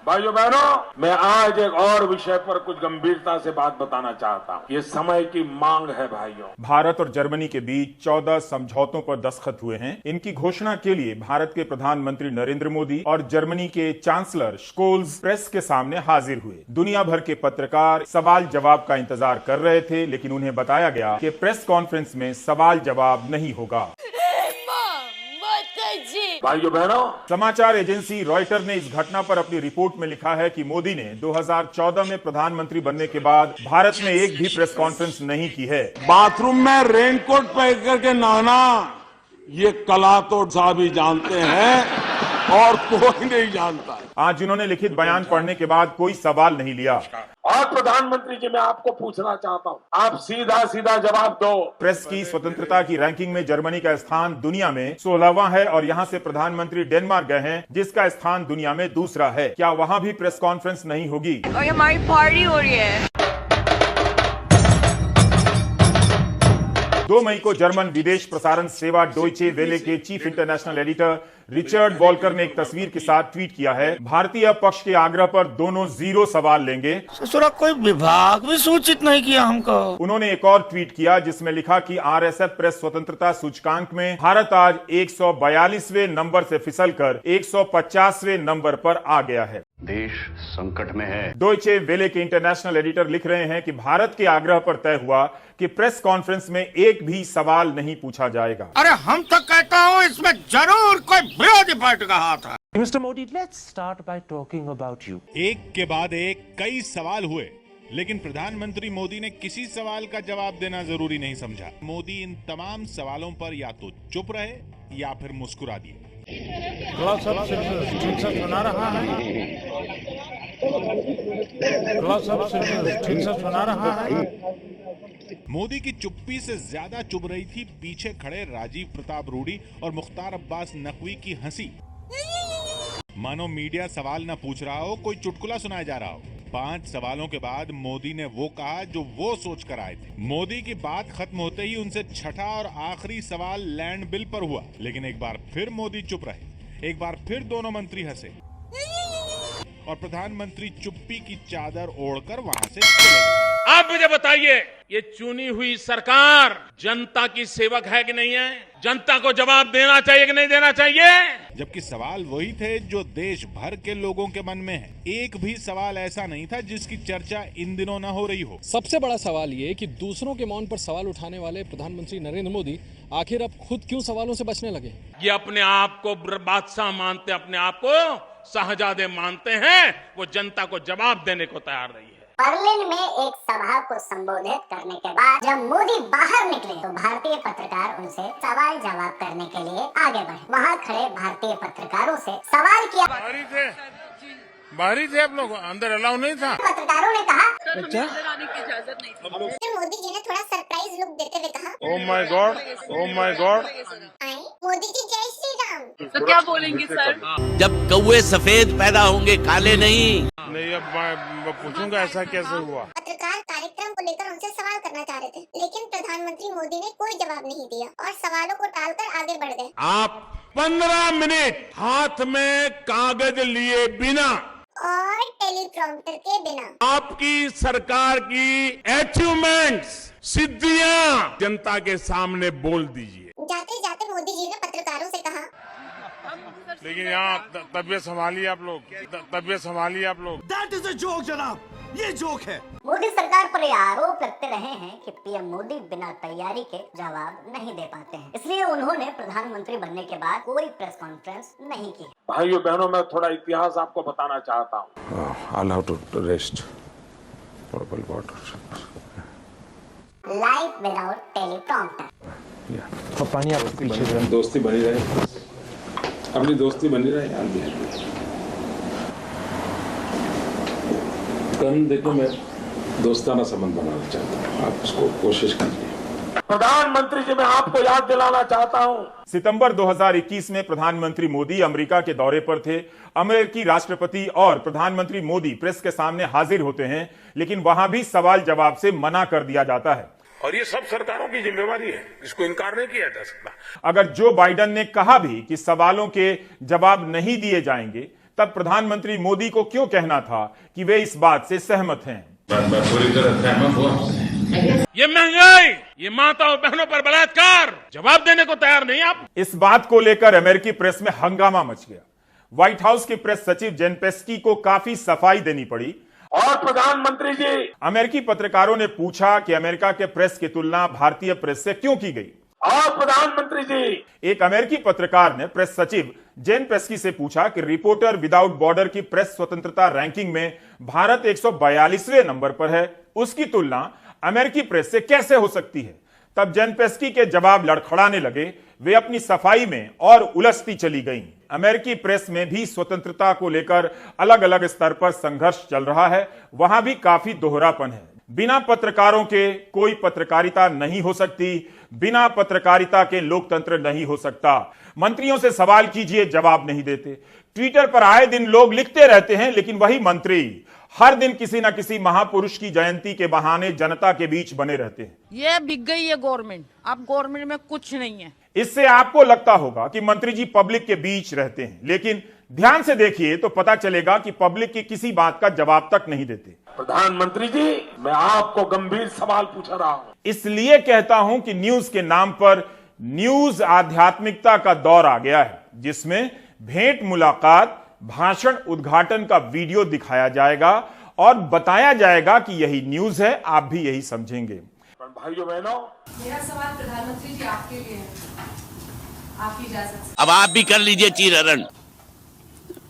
भाइयों बहनों, मैं आज एक और विषय पर कुछ गंभीरता से बात बताना चाहता हूँ। ये समय की मांग है भाइयों। भारत और जर्मनी के बीच 14 समझौतों पर दस्तखत हुए हैं। इनकी घोषणा के लिए भारत के प्रधानमंत्री नरेंद्र मोदी और जर्मनी के चांसलर स्कोल्स प्रेस के सामने हाजिर हुए। दुनिया भर के पत्रकार सवाल जवाब का इंतजार कर रहे थे, लेकिन उन्हें बताया गया कि प्रेस कॉन्फ्रेंस में सवाल जवाब नहीं होगा। भाइयों बहनों, समाचार एजेंसी रॉयटर ने इस घटना पर अपनी रिपोर्ट में लिखा है कि मोदी ने 2014 में प्रधानमंत्री बनने के बाद भारत में एक भी प्रेस कॉन्फ्रेंस नहीं की है। बाथरूम में रेनकोट पहन करके नहाना, ये कला तो सभी जानते हैं और कोई नहीं जानता। आज जिन्होंने लिखित बयान पढ़ने के बाद कोई सवाल नहीं लिया। और प्रधानमंत्री जी, मैं आपको पूछना चाहता हूँ, आप सीधा सीधा जवाब दो। प्रेस की स्वतंत्रता की रैंकिंग में जर्मनी का स्थान दुनिया में 16वां है और यहाँ से प्रधानमंत्री डेनमार्क गए हैं, जिसका स्थान दुनिया में दूसरा है। क्या वहाँ भी प्रेस कॉन्फ्रेंस नहीं होगी? और हमारी पार्टी हो रही है। 2 मई को जर्मन विदेश प्रसारण सेवा डोइचे वेले के chief international editor Richard Volker ने एक तस्वीर के साथ ट्वीट किया है, भारतीय पक्ष के आग्रह पर दोनों 0 सवाल लेंगे। ससुरा कोई विभाग भी सूचित नहीं किया हमको। उन्होंने एक और ट्वीट किया जिसमें लिखा कि आरएसएफ प्रेस स्वतंत्रता सूचकांक में भारत आज 142वें नंबर से फिसलकर 150वें नंबर पर आ गया है। देश संकट में है। डोइचे वेले के इंटरनेशनल एडिटर लिख रहे हैं कि भारत के आग्रह पर तय हुआ कि प्रेस कॉन्फ्रेंस में एक भी सवाल नहीं पूछा जाएगा। अरे हम तो कहता हूँ इसमें जरूर कोई विरोधी पार्टी का हाथ है। Mr. Modi, let's start by talking about you. एक के बाद एक कई सवाल हुए, लेकिन प्रधानमंत्री मोदी ने किसी सवाल का जवाब देना जरूरी नहीं समझा। मोदी इन तमाम सवालों पर या तो चुप रहे या फिर मुस्कुरा दिए। सुना रहा है, सुना रहा है। मोदी की चुप्पी से ज्यादा चुभ रही थी पीछे खड़े राजीव प्रताप रूडी और मुख्तार अब्बास नकवी की हंसी। मानो मीडिया सवाल न पूछ रहा हो, कोई चुटकुला सुनाया जा रहा हो। 5 सवालों के बाद मोदी ने वो कहा जो वो सोच कर आए थे। मोदी की बात खत्म होते ही उनसे छठा और आखिरी सवाल लैंड बिल पर हुआ, लेकिन एक बार फिर मोदी चुप रहे। एक बार फिर दोनों मंत्री हंसे और प्रधानमंत्री चुप्पी की चादर ओढ़कर वहां से चले गए। आप मुझे बताइए, ये चुनी हुई सरकार जनता की सेवक है कि नहीं है? जनता को जवाब देना चाहिए कि नहीं देना चाहिए? जबकि सवाल वही थे जो देश भर के लोगों के मन में है। एक भी सवाल ऐसा नहीं था जिसकी चर्चा इन दिनों न हो रही हो। सबसे बड़ा सवाल ये कि दूसरों के मौन पर सवाल उठाने वाले प्रधानमंत्री नरेंद्र मोदी आखिर अब खुद क्यों सवालों से बचने लगे? ये अपने आप को बादशाह मानते, अपने आप को शाहजादे मानते हैं, वो जनता को जवाब देने को तैयार नहीं है। बर्लिन में एक सभा को संबोधित करने के बाद जब मोदी बाहर निकले तो भारतीय पत्रकार उनसे सवाल जवाब करने के लिए आगे बढ़े। वहाँ खड़े भारतीय पत्रकारों से सवाल किया। बाहरी थे आप लोग, अंदर अलाउ नहीं था। पत्रकारों ने कहा आने की इजाजत नहीं थी। मोदी जी ने थोड़ा सरप्राइज लुक देते हुए कहा, oh my god, oh my god. Modi ji जय श्री राम। तो क्या बोलेंगे सर? जब कौवे सफेद पैदा होंगे काले नहीं। नहीं, अब मैं पूछूंगा ऐसा कैसे हुआ। पत्रकार कार्यक्रम को लेकर उनसे सवाल करना चाह रहे थे, लेकिन प्रधानमंत्री मोदी ने कोई जवाब नहीं दिया और सवालों को टालकर आगे बढ़ गए। आप 15 मिनट हाथ में कागज लिए बिना और टेलीप्रॉम्प्टर के बिना आपकी सरकार की अचीवमेंट्स, सिद्धियां जनता के सामने बोल दीजिए। जाते जाते मोदी जी ने पत्रकारों से कहा, लेकिन यहाँ तबीयत संभालिए आप लोग, तबीयत संभालिए आप लोग। That is a joke जनाब, ये जोक है। मोदी सरकार पर आरोप लगते रहे हैं कि पीएम मोदी बिना तैयारी के जवाब नहीं दे पाते हैं, इसलिए उन्होंने प्रधानमंत्री बनने के बाद कोई प्रेस कॉन्फ्रेंस नहीं की। भाइयों बहनों, मैं थोड़ा इतिहास आपको बताना चाहता हूँ। I'll have to rest. Water. Live without teleprompter. पानी आप पीछे दोस्ती बनी रहे, अपनी दोस्ती बनी रहे यार। देखो, मैं दोस्ताना संबंध बनाना चाहता हूँ, आप उसको कोशिश कीजिए। प्रधानमंत्री जी, मैं आपको याद दिलाना चाहता हूँ, सितंबर 2021 में प्रधानमंत्री मोदी अमेरिका के दौरे पर थे। अमेरिकी राष्ट्रपति और प्रधानमंत्री मोदी प्रेस के सामने हाजिर होते हैं, लेकिन वहां भी सवाल जवाब से मना कर दिया जाता है। और ये सब सरकारों की जिम्मेवारी है, इसको इनकार नहीं किया जा सकता। अगर जो बाइडेन ने कहा भी कि सवालों के जवाब नहीं दिए जाएंगे, तब प्रधानमंत्री मोदी को क्यों कहना था कि वे इस बात से सहमत हैं? मैं पूरी तरह सहमत हूं। ये महंगाई, ये माताओं बहनों पर बलात्कार, जवाब देने को तैयार नहीं आप। इस बात को लेकर अमेरिकी प्रेस में हंगामा मच गया। व्हाइट हाउस के प्रेस सचिव जेन पेस्की को काफी सफाई देनी पड़ी। और प्रधानमंत्री जी, अमेरिकी पत्रकारों ने पूछा कि अमेरिका के प्रेस की तुलना भारतीय प्रेस से क्यों की गई। और प्रधानमंत्री जी, एक अमेरिकी पत्रकार ने प्रेस सचिव जेन पेस्की से पूछा कि रिपोर्टर विदाउट बॉर्डर की प्रेस स्वतंत्रता रैंकिंग में भारत 142वें नंबर पर है, उसकी तुलना अमेरिकी प्रेस से कैसे हो सकती है। तब जेन पेस्की के जवाब लड़खड़ाने लगे। वे अपनी सफाई में और उलझती चली गईं। अमेरिकी प्रेस में भी स्वतंत्रता को लेकर अलग अलग स्तर पर संघर्ष चल रहा है। वहां भी काफी दोहरापन है। बिना पत्रकारों के कोई पत्रकारिता नहीं हो सकती, बिना पत्रकारिता के लोकतंत्र नहीं हो सकता। मंत्रियों से सवाल कीजिए, जवाब नहीं देते। ट्विटर पर आए दिन लोग लिखते रहते हैं, लेकिन वही मंत्री हर दिन किसी न किसी महापुरुष की जयंती के बहाने जनता के बीच बने रहते हैं। ये बिक गई है गवर्नमेंट, अब गवर्नमेंट में कुछ नहीं है। इससे आपको लगता होगा कि मंत्री जी पब्लिक के बीच रहते हैं, लेकिन ध्यान से देखिए तो पता चलेगा कि पब्लिक की किसी बात का जवाब तक नहीं देते। प्रधानमंत्री जी, मैं आपको गंभीर सवाल पूछ रहा हूं। इसलिए कहता हूं कि न्यूज के नाम पर न्यूज आध्यात्मिकता का दौर आ गया है, जिसमें भेंट मुलाकात, भाषण, उद्घाटन का वीडियो दिखाया जाएगा और बताया जाएगा कि यही न्यूज है। आप भी यही समझेंगे। भाइयों बहनों, मेरा सवाल प्रधानमंत्री जी आपके लिए है, आपकी इजाजत। अब आप भी कर लीजिए चीरहरण।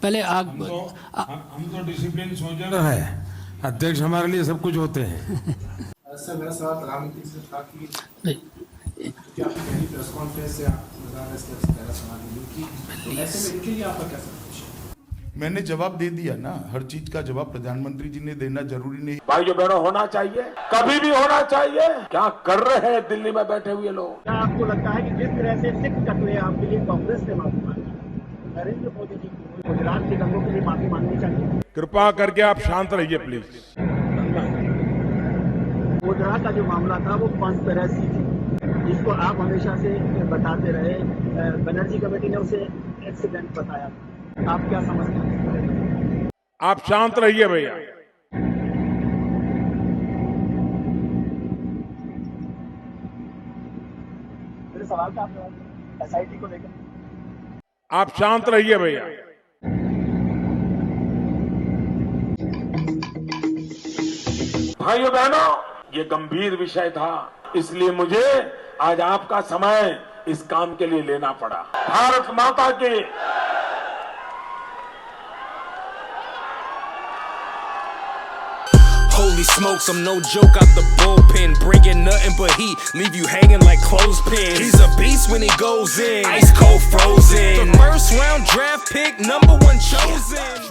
पहले हम तो डिसिप्लिन सोल्जर है, अध्यक्ष हमारे लिए सब कुछ होते हैं। सर, मेरा सवाल प्रधानमंत्री से था कि क्या आपकी पहली प्रेस कॉन्फ्रेंस से ऐसे में इनके लिए आपका क्या सवाल? मैंने जवाब दे दिया ना, हर चीज का जवाब प्रधानमंत्री जी ने देना जरूरी नहीं। भाइयों बहनों, होना चाहिए, कभी भी होना चाहिए। क्या कर रहे हैं दिल्ली में बैठे हुए लोग? क्या आपको लगता है कि जिस तरह से सिख कटवे आपके लिए कांग्रेस ने माफी मांगी, नरेंद्र मोदी जी को गुजरात के दंगों के लिए माफी मांगनी चाहिए? कृपा करके आप शांत रहिए प्लीज। गुजरात का जो मामला था वो कॉन्स्पिरेसी थी, जिसको आप हमेशा से बताते रहे। बनर्जी कमेटी ने उसे एक्सीडेंट बताया। आप क्या समझते हैं? आप शांत रहिए भैया। मेरे सवाल का आप एसआईटी को लेकर आप शांत रहिए भैया। भाइयों बहनों, ये गंभीर विषय था, इसलिए मुझे आज आपका समय इस काम के लिए लेना पड़ा। भारत माता के Holy smokes, I'm no joke out the bullpen. Bringing nothing but heat, leave you hanging like clothespins. He's a beast when he goes in, ice cold frozen. The first round draft pick, #1 chosen.